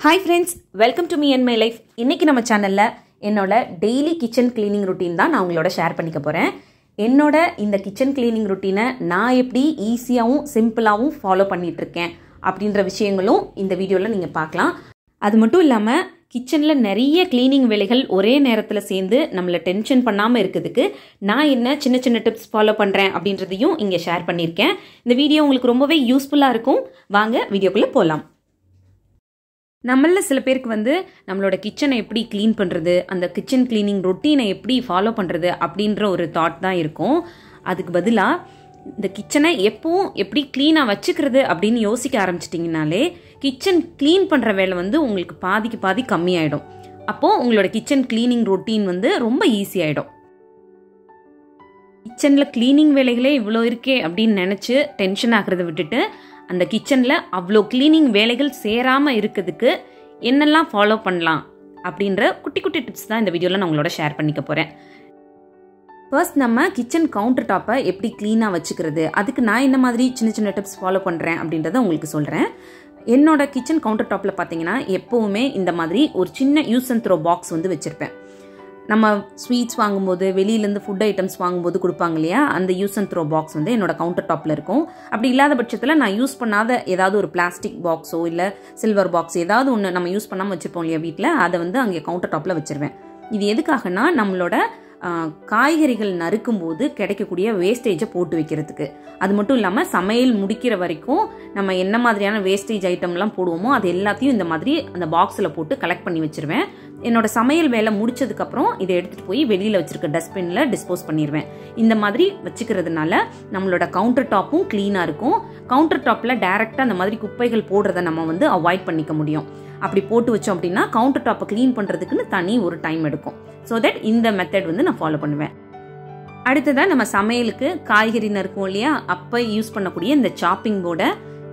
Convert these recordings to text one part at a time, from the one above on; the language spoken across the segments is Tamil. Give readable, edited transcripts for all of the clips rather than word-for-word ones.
Hi friends, welcome to me and my life. இன்னைக்கு நம்ம சேனல்ல என்னோட டெய்லி கிச்சன் கிளீனிங் ரொட்டீன் தான் நான் உங்களோட ஷேர் பண்ணிக்க போறேன். என்னோட இந்த கிச்சன் கிளீனிங் ரொட்டீனை நான் எப்படி ஈஸியாவும் சிம்பிளாவும் ஃபாலோ பண்ணிட்டு இருக்கேன் அப்படின்ற விஷயங்களும் இந்த வீடியோல நீங்க பார்க்கலாம். அது மட்டும் இல்லாம கிச்சன்ல நிறைய கிளீனிங் வேலைகள் ஒரே நேரத்துல சேர்ந்து நம்மள டென்ஷன் பண்ணாம இருக்கிறதுக்கு நான் என்ன சின்ன சின்ன டிப்ஸ் ஃபாலோ பண்றேன் அப்படின்றதையும் இங்க ஷேர் பண்ணியிருக்கேன். இந்த வீடியோ உங்களுக்கு ரொம்பவே யூஸ்ஃபுல்லா இருக்கும். வாங்க வீடியோக்குள்ள போலாம். நம்மள சில பேருக்கு நம்மளோட கிச்சனை எப்படி க்ளீன் பண்ணுறது, அந்த கிச்சன் கிளீனிங் ரொட்டீனை எப்படி ஃபாலோ பண்ணுறது அப்படின்ற ஒரு தாட் தான் இருக்கும். அதுக்கு பதிலாக இந்த கிச்சனை எப்பவும் எப்படி க்ளீனாக வச்சுக்கிறது அப்படின்னு யோசிக்க ஆரம்பிச்சிட்டிங்கனாலே கிச்சன் க்ளீன் பண்ணுற வேலை உங்களுக்கு பாதிக்கு பாதி கம்மியாயிடும். அப்போது உங்களோட கிச்சன் கிளீனிங் ரொட்டீன் ரொம்ப ஈஸியாகிடும். கிச்சனில் கிளீனிங் வேலைகளே இவ்வளோ இருக்கே அப்படின்னு நினச்சி டென்ஷன் ஆகிறத விட்டுட்டு அந்த கிச்சனில் அவ்வளோ கிளீனிங் வேலைகள் சேராமல் இருக்கிறதுக்கு என்னெல்லாம் ஃபாலோ பண்ணலாம் அப்படின்ற குட்டி குட்டி டிப்ஸ் தான் இந்த வீடியோவில் நான் உங்களோட ஷேர் பண்ணிக்க போகிறேன். ஃபர்ஸ்ட் நம்ம கிச்சன் கவுண்டர் டாப்பை எப்படி க்ளீனாக வச்சுக்கிறது, அதுக்கு நான் என்ன மாதிரி சின்ன சின்ன டிப்ஸ் ஃபாலோ பண்ணுறேன் அப்படின்றத உங்களுக்கு சொல்கிறேன். என்னோட கிச்சன் கவுண்டர் டாப்பில் பார்த்தீங்கன்னா எப்போவுமே இந்த மாதிரி ஒரு சின்ன யூஸ் அண்ட் த்ரோ பாக்ஸ் வச்சுருப்பேன். நம்ம ஸ்வீட்ஸ் வாங்கும்போது வெளியிலேருந்து ஃபுட் ஐட்டம்ஸ் வாங்கும்போது கொடுப்பாங்க இல்லையா, அந்த யூஸ் அண்ட் த்ரோ பாக்ஸ் என்னோட கவுண்டர் டாப்பில் இருக்கும். அப்படி இல்லாத பட்சத்தில் நான் யூஸ் பண்ணாத ஏதாவது ஒரு பிளாஸ்டிக் பாக்ஸோ இல்லை சில்வர் பாக்ஸ் ஏதாவது ஒன்று நம்ம யூஸ் பண்ணாமல் வச்சுருப்போம் இல்லையா வீட்டில், அதை அங்கே கவுண்டர் டாப்பில் வச்சுருவேன். இது எதுக்காகனா நம்மளோட காய்கறிகள் நறுக்கும் போது கிடைக்கக்கூடிய வேஸ்டேஜை போட்டு வைக்கிறதுக்கு. அது மட்டும் இல்லாமல் சமையல் முடிக்கிற வரைக்கும் நம்ம என்ன மாதிரியான வேஸ்டேஜ் ஐட்டம்லாம் போடுவோமோ அது எல்லாத்தையும் இந்த மாதிரி அந்த பாக்ஸில் போட்டு கலெக்ட் பண்ணி வச்சிருவேன். என்னோட சமையல் வேலை முடிச்சதுக்கப்புறம் இதை எடுத்துகிட்டு போய் வெளியில் வச்சிருக்க டஸ்ட்பினில் டிஸ்போஸ் பண்ணிடுவேன். இந்த மாதிரி வச்சுக்கிறதுனால நம்மளோட கவுண்டர் டாப்பும் க்ளீனாக இருக்கும். கவுண்டர் டாப்பில் டைரெக்டாக அந்த மாதிரி குப்பைகள் போடுறத நம்ம அவாய்ட் பண்ணிக்க முடியும். அப்படி போட்டு வச்சோம் அப்படின்னா கவுண்டர் டாப்பை க்ளீன் பண்ணுறதுக்குன்னு தனி ஒரு டைம் எடுக்கும். ஸோ தட் இந்த மெத்தட் நான் ஃபாலோ பண்ணுவேன். அடுத்ததாக நம்ம சமையலுக்கு காய்கறி நறுக்கும் இல்லையா, அப்போ யூஸ் பண்ணக்கூடிய இந்த சாப்பிங் போர்டை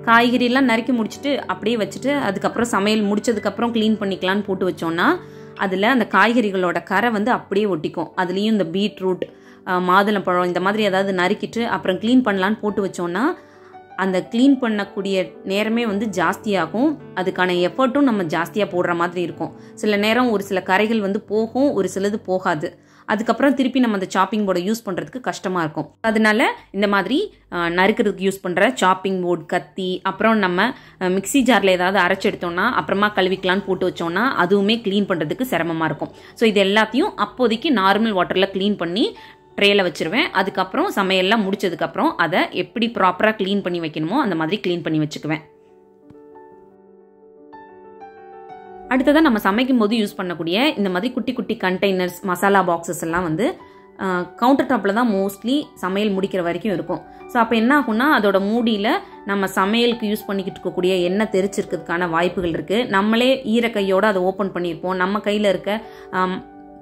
காய்கறியெல்லாம் நறுக்கி முடிச்சுட்டு அப்படியே வச்சுட்டு அதுக்கப்புறம் சமையல் முடிச்சதுக்கப்புறம் க்ளீன் பண்ணிக்கலான்னு போட்டு வச்சோன்னா அதில் அந்த காய்கறிகளோட கரை அப்படியே ஒட்டிக்கும். அதுலேயும் இந்த பீட்ரூட், மாதுளம்பழம் இந்த மாதிரி ஏதாவது நறுக்கிட்டு அப்புறம் க்ளீன் பண்ணலான்னு போட்டு வச்சோன்னா அந்த க்ளீன் பண்ணக்கூடிய நேரமே ஜாஸ்தியாகும். அதுக்கான எஃபர்ட்டும் நம்ம ஜாஸ்தியாக போடுற மாதிரி இருக்கும். சில நேரம் ஒரு சில கரைகள் போகும், ஒரு சிலது போகாது. அதுக்கப்புறம் திருப்பி நம்ம அந்த சாப்பிங் போர்டை யூஸ் பண்ணுறதுக்கு கஷ்டமாக இருக்கும். அதனால இந்த மாதிரி நறுக்கிறதுக்கு யூஸ் பண்ணுற சாப்பிங் போர்டு, கத்தி, அப்புறம் நம்ம மிக்சி ஜாரில் ஏதாவது அரைச்சி எடுத்தோம்னா அப்புறமா கழுவிக்கலான்னு போட்டு வச்சோம்னா அதுவுமே க்ளீன் பண்ணுறதுக்கு சிரமமாக இருக்கும். ஸோ இது எல்லாத்தையும் அப்போதைக்கு நார்மல் வாட்டரில் க்ளீன் பண்ணி ட்ரேல வச்சிருவேன். அதுக்கப்புறம் சமையல்லாம் முடிச்சதுக்கப்புறம் அதை எப்படி ப்ராப்பராக க்ளீன் பண்ணி வைக்கணுமோ அந்த மாதிரி க்ளீன் பண்ணி வச்சுக்குவேன். அடுத்ததான் நம்ம சமைக்கும் போது யூஸ் பண்ணக்கூடிய இந்த மாதிரி குட்டி குட்டி கண்டெய்னர்ஸ், மசாலா பாக்ஸஸ் எல்லாம் கவுண்டர் டாப்பில் தான் மோஸ்ட்லி சமையல் முடிக்கிற வரைக்கும் இருக்கும். ஸோ அப்போ என்ன ஆகும்னா அதோட மூடியில் நம்ம சமையலுக்கு யூஸ் பண்ணிக்கிட்டு இருக்கக்கூடிய எண்ணெய் தெரிச்சிருக்கிறதுக்கான வாய்ப்புகள் இருக்குது. நம்மளே ஈரக்கையோடு அதை ஓப்பன் பண்ணியிருப்போம். நம்ம கையில் இருக்க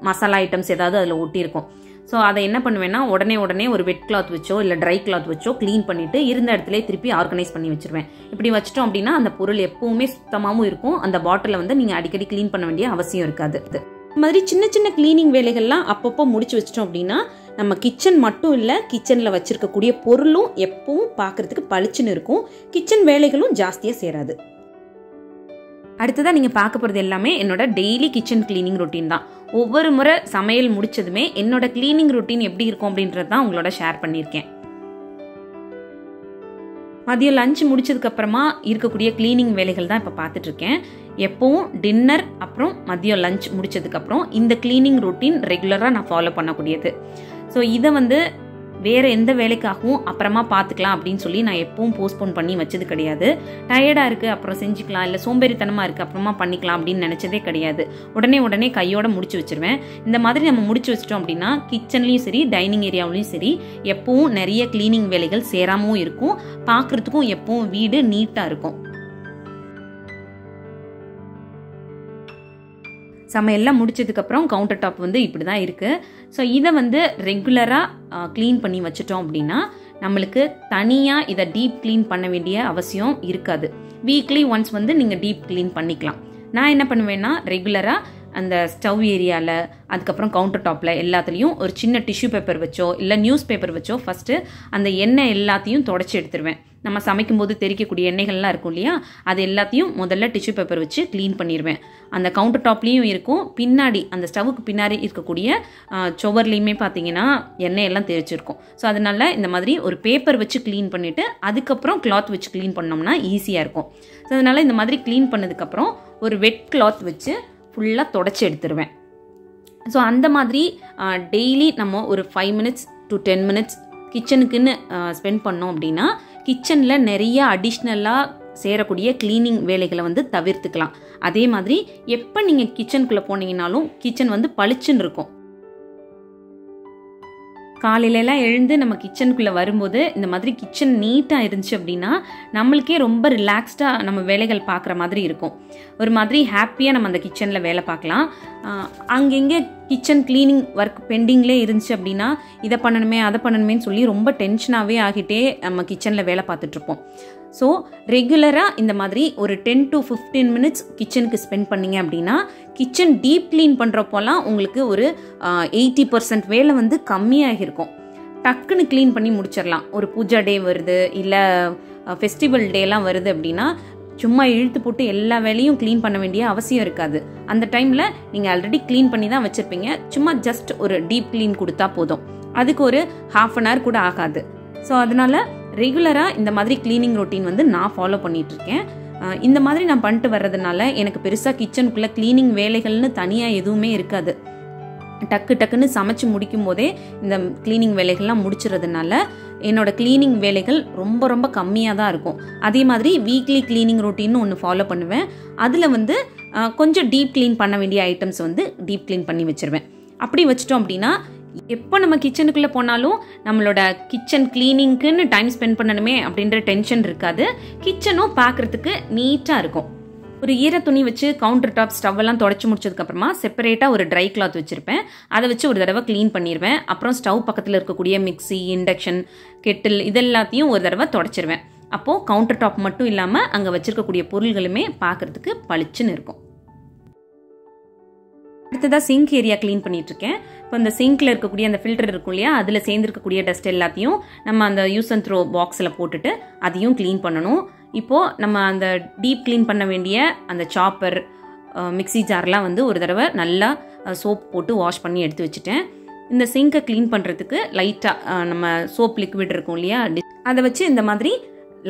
மசாலா ஐட்டம்ஸ் ஏதாவது அதில் ஒட்டியிருக்கும். ஸோ அதை என்ன பண்ணுவேன்னா உடனே ஒரு வெட் கிளாத் வச்சோ இல்லை ட்ரை கிளாத் வச்சோ க்ளீன் பண்ணிவிட்டு இருந்த இடத்துல திருப்பி ஆர்கனைஸ் பண்ணி வச்சுருவேன். இப்படி வச்சிட்டோம் அப்படின்னா அந்த பொருள் எப்பவுமே சுத்தமாகவும் இருக்கும். அந்த பாட்டிலை நீங்கள் அடிக்கடி க்ளீன் பண்ண வேண்டிய அவசியம் இருக்காது. இந்த மாதிரி சின்ன சின்ன க்ளீனிங் வேலைகள்லாம் அப்பப்போ முடிச்சு வச்சிட்டோம் அப்படின்னா நம்ம கிச்சன் மட்டும் இல்லை, கிச்சனில் வச்சிருக்கக்கூடிய பொருளும் எப்பவும் பார்க்கறதுக்கு பளிச்சுன்னு இருக்கும். கிச்சன் வேலைகளும் ஜாஸ்தியாக சேராது. அடுத்ததாக நீங்கள் பார்க்க போகிறது எல்லாமே என்னோட டெய்லி கிச்சன் கிளீனிங் ரொட்டீன் தான். ஒவ்வொரு முறை சமையல் முடிச்சதுமே என்னோட கிளீனிங் ரொட்டீன் எப்படி இருக்கும் அப்படின்றது தான் உங்களோட ஷேர் பண்ணியிருக்கேன். மதியம் லஞ்ச் முடிச்சதுக்கு அப்புறமா இருக்கக்கூடிய கிளீனிங் வேலைகள் தான் இப்போ பார்த்துட்டு இருக்கேன். எப்பவும் டின்னர் அப்புறம் மதியம் லஞ்ச் முடிச்சதுக்கப்புறம் இந்த கிளீனிங் ரொட்டீன் ரெகுலராக நான் ஃபாலோ பண்ணக்கூடியது. ஸோ இதை வேறு எந்த வேலைக்காகவும் அப்புறமா பார்த்துக்கலாம் அப்படின்னு சொல்லி நான் எப்பவும் போஸ்ட்போன் பண்ணி வச்சது கிடையாது. டயர்டாக இருக்குது அப்புறம் செஞ்சுக்கலாம், இல்லை சோம்பேறித்தனமாக இருக்குது அப்புறமா பண்ணிக்கலாம் அப்படின்னு நினச்சதே கிடையாது. உடனே கையோட முடிச்சு வச்சிருவேன். இந்த மாதிரி நம்ம முடிச்சு வச்சிட்டோம் அப்படின்னா கிச்சன்லேயும் சரி டைனிங் ஏரியாவிலையும் சரி எப்பவும் நிறைய கிளீனிங் வேலைகள் சேராமவும் இருக்கும். பார்க்குறதுக்கும் எப்பவும் வீடு நீட்டாக இருக்கும். சமையல்லாம் முடிச்சதுக்கப்புறம் கவுண்டர் டாப் இப்படி தான் இருக்குது. ஸோ இதை ரெகுலராக க்ளீன் பண்ணி வச்சிட்டோம் அப்படின்னா நம்மளுக்கு தனியாக இதை டீப் க்ளீன் பண்ண வேண்டிய அவசியம் இருக்காது. வீக்லி ஒன்ஸ் நீங்கள் டீப் க்ளீன் பண்ணிக்கலாம். நான் என்ன பண்ணுவேன்னா ரெகுலராக அந்த ஸ்டவ் ஏரியாவில் அதுக்கப்புறம் கவுண்டர் டாப்பில் எல்லாத்துலேயும் ஒரு சின்ன டிஷ்யூ பேப்பர் வச்சோ இல்லை நியூஸ் பேப்பர் வச்சோ ஃபஸ்ட்டு அந்த எண்ணெய் எல்லாத்தையும் தொடச்சி எடுத்துருவேன். நம்ம சமைக்கும்போது தெறிக்கக்கூடிய எண்ணெய்கள்லாம் இருக்கும் இல்லையா, அது எல்லாத்தையும் முதல்ல டிஷ்யூ பேப்பர் வச்சு க்ளீன் பண்ணிடுவேன். அந்த கவுண்டர் டாப்லேயும் இருக்கும், பின்னாடி அந்த ஸ்டவ்வுக்கு பின்னாடி இருக்கக்கூடிய சுவர்லேயுமே பார்த்தீங்கன்னா எண்ணெய் எல்லாம் தெரிச்சிருக்கும். ஸோ அதனால இந்த மாதிரி ஒரு பேப்பர் வச்சு க்ளீன் பண்ணிவிட்டு அதுக்கப்புறம் கிளாத் வச்சு க்ளீன் பண்ணோம்னா ஈஸியாக இருக்கும். ஸோ அதனால் இந்த மாதிரி க்ளீன் பண்ணதுக்கப்புறம் ஒரு வெட் கிளாத் வச்சு ஃபுல்லாக தொடச்சி எடுத்துருவேன். ஸோ அந்த மாதிரி டெய்லி நம்ம ஒரு 5 minutes to 10 minutes கிச்சனுக்குன்னு ஸ்பெண்ட் பண்ணோம் அப்படின்னா கிச்சனில் நிறைய அடிஷ்னலாக சேரக்கூடிய க்ளீனிங் வேலைகளை வந்து தவிர்த்துக்கலாம். அதே மாதிரி எப்போ நீங்கள் கிச்சனுக்குள்ளே போனீங்கன்னாலும் கிச்சன் வந்து பளிச்சுன்னு இருக்கும். காலையிலலாம் எழுந்து நம்ம கிச்சனுக்குள்ளே வரும்போது இந்த மாதிரி கிச்சன் நீட்டாக இருந்துச்சு அப்படின்னா நம்மளுக்கே ரொம்ப ரிலாக்ஸ்டாக நம்ம வேலைகள் பார்க்குற மாதிரி இருக்கும். ஒரு மாதிரி ஹாப்பியாக நம்ம அந்த கிச்சனில் வேலை பார்க்கலாம். அங்கெங்கே கிச்சன் க்ளீனிங் ஒர்க் பெண்டிங்லேயே இருந்துச்சு அப்படின்னா இதை பண்ணணுமே அதை பண்ணணுமேன்னு சொல்லி ரொம்ப டென்ஷனாகவே ஆகிட்டே நம்ம கிச்சனில் வேலை பார்த்துட்ருப்போம். ஸோ ரெகுலராக இந்த மாதிரி ஒரு 10 to 15 minutes கிச்சனுக்கு ஸ்பெண்ட் பண்ணிங்க அப்படின்னா கிச்சன் டீப் க்ளீன் பண்ணுறப்போலாம் உங்களுக்கு ஒரு 80% வேலை வந்து கம்மியாக இருக்கும். டக்குன்னு க்ளீன் பண்ணி முடிச்சிடலாம். ஒரு பூஜா டே வருது இல்லை ஃபெஸ்டிவல் டேலாம் வருது அப்படின்னா சும்மா இழுத்து போட்டு எல்லா வேலையும் க்ளீன் பண்ண வேண்டிய அவசியம் இருக்காது. அந்த டைமில் நீங்கள் ஆல்ரெடி க்ளீன் பண்ணி தான் வச்சுருப்பீங்க. சும்மா ஜஸ்ட் ஒரு டீப் க்ளீன் கொடுத்தா போதும். அதுக்கு ஒரு 1/2 hour கூட ஆகாது. ஸோ அதனால் ரெகுலராக இந்த மாதிரி க்ளீனிங் ரொட்டீன் வந்து நான் ஃபாலோ பண்ணிகிட்ருக்கேன். இந்த மாதிரி நான் பண்ணிட்டு வர்றதுனால எனக்கு பெருசாக கிச்சனுக்குள்ளே க்ளீனிங் வேலைகள்னு தனியாக எதுவுமே இருக்காது. டக்குன்னு சமைச்சு முடிக்கும் போதே இந்த க்ளீனிங் வேலைகள்லாம் முடிச்சுறதுனால என்னோட க்ளீனிங் வேலைகள் ரொம்ப ரொம்ப கம்மியாக தான் இருக்கும். அதே மாதிரி வீக்லி க்ளீனிங் ரொட்டீன்னு ஒன்று ஃபாலோ பண்ணுவேன். அதில் வந்து கொஞ்சம் டீப் க்ளீன் பண்ண வேண்டிய ஐட்டம்ஸ் வந்து டீப் க்ளீன் பண்ணி வச்சுருவேன். அப்படி வச்சிட்டோம் அப்படின்னா எப்போ நம்ம கிச்சனுக்குள்ளே போனாலும் நம்மளோட கிச்சன் க்ளீனிங்க்குன்னு டைம் ஸ்பெண்ட் பண்ணணுமே அப்படின்ற டென்ஷன் இருக்காது. கிச்சனும் பார்க்குறதுக்கு நீட்டாக இருக்கும். ஒரு ஈர துணி வச்சு கவுண்டர் டாப் ஸ்டவ் எல்லாம் தொடச்சி முடிச்சதுக்கப்புறமா செப்பரேட்டாக ஒரு ட்ரை கிளாத் வச்சுருப்பேன். அதை வச்சு ஒரு தடவை க்ளீன் பண்ணிடுவேன். அப்புறம் ஸ்டவ் பக்கத்தில் இருக்கக்கூடிய மிக்சி, இண்டக்ஷன், கெட்டில் இதெல்லாத்தையும் ஒரு தடவை தொடச்சிருவேன். அப்போது கவுண்டர் டாப் மட்டும் இல்லாமல் அங்கே வச்சுருக்கக்கூடிய பொருள்களுமே பார்க்குறதுக்கு பளிச்சுன்னு இருக்கும். அடுத்ததாக சிங்க் ஏரியா க்ளீன் பண்ணிகிட்ருக்கேன். இப்போ இந்த சிங்கில் இருக்கக்கூடிய அந்த ஃபில்டர் இருக்கும் இல்லையா, அதில் சேர்ந்துருக்கக்கூடிய டஸ்ட் எல்லாத்தையும் நம்ம அந்த யூஸ் அண்ட் த்ரோ பாக்ஸில் போட்டுட்டு அதையும் க்ளீன் பண்ணணும். இப்போது நம்ம அந்த டீப் க்ளீன் பண்ண வேண்டிய அந்த சாப்பர், மிக்சி ஜார்லாம் வந்து ஒரு தடவை நல்லா சோப் போட்டு வாஷ் பண்ணி எடுத்து வச்சுட்டேன். இந்த சிங்கை க்ளீன் பண்ணுறதுக்கு லைட்டாக நம்ம சோப் லிக்விட் இருக்கும் இல்லையா, அதை வச்சு இந்த மாதிரி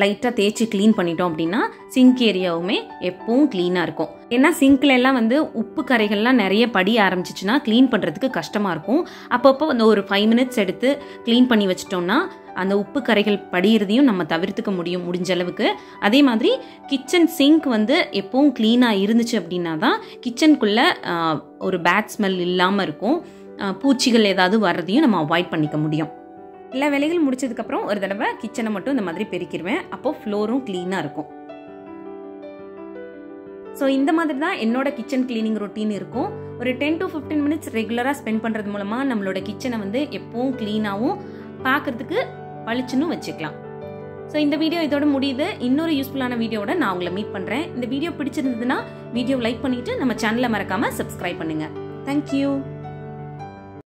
லைட்டாக தேய்ச்சி க்ளீன் பண்ணிட்டோம் அப்படின்னா சிங்க் ஏரியாவுமே எப்பவும் க்ளீனாக இருக்கும். ஏன்னா சிங்க்ல எல்லாம் வந்து உப்பு கரைகள்லாம் நிறைய படிய ஆரம்பிச்சிச்சுன்னா க்ளீன் பண்ணுறதுக்கு கஷ்டமாக இருக்கும். அப்பப்போ அந்த ஒரு 5 minutes எடுத்து க்ளீன் பண்ணி வச்சிட்டோம்னா அந்த உப்பு கரைகள் படிகிறதையும் நம்ம தவிர்த்துக்க முடிஞ்ச அளவுக்கு. அதே மாதிரி கிச்சன் சிங்க் வந்து எப்பவும் க்ளீனாக இருந்துச்சு அப்படின்னா தான் கிச்சனுக்குள்ளே ஒரு பேட் ஸ்மெல் இல்லாமல் இருக்கும். பூச்சிகள் ஏதாவது வர்றதையும் நம்ம அவாய்ட் பண்ணிக்க முடியும். எல்லா வேலைகளும் முடிச்சதுக்கப்புறம் ஒரு தடவை கிச்சனை மட்டும் இந்த மாதிரி பெருக்கிடுவேன். அப்போது ஃப்ளோரும் க்ளீனாக இருக்கும். ஸோ இந்த மாதிரி தான் என்னோட கிச்சன் க்ளீனிங் ரொட்டீன் இருக்கும். ஒரு 10 to 15 minutes ரெகுலராக ஸ்பெண்ட் பண்ணுறது மூலமாக நம்மளோட கிச்சனை வந்து எப்பவும் க்ளீனாகவும் பார்க்குறதுக்கு பளிச்சுன்னு வச்சுக்கலாம். ஸோ இந்த வீடியோ இதோட முடியுது. இன்னொரு யூஸ்ஃபுல்லான வீடியோவோட நான் உங்களை மீட் பண்ணுறேன். இந்த வீடியோ பிடிச்சிருந்ததுன்னா வீடியோ லைக் பண்ணிவிட்டு நம்ம சேனலை மறக்காமல் சப்ஸ்கிரைப் பண்ணுங்கள். தேங்க்யூ.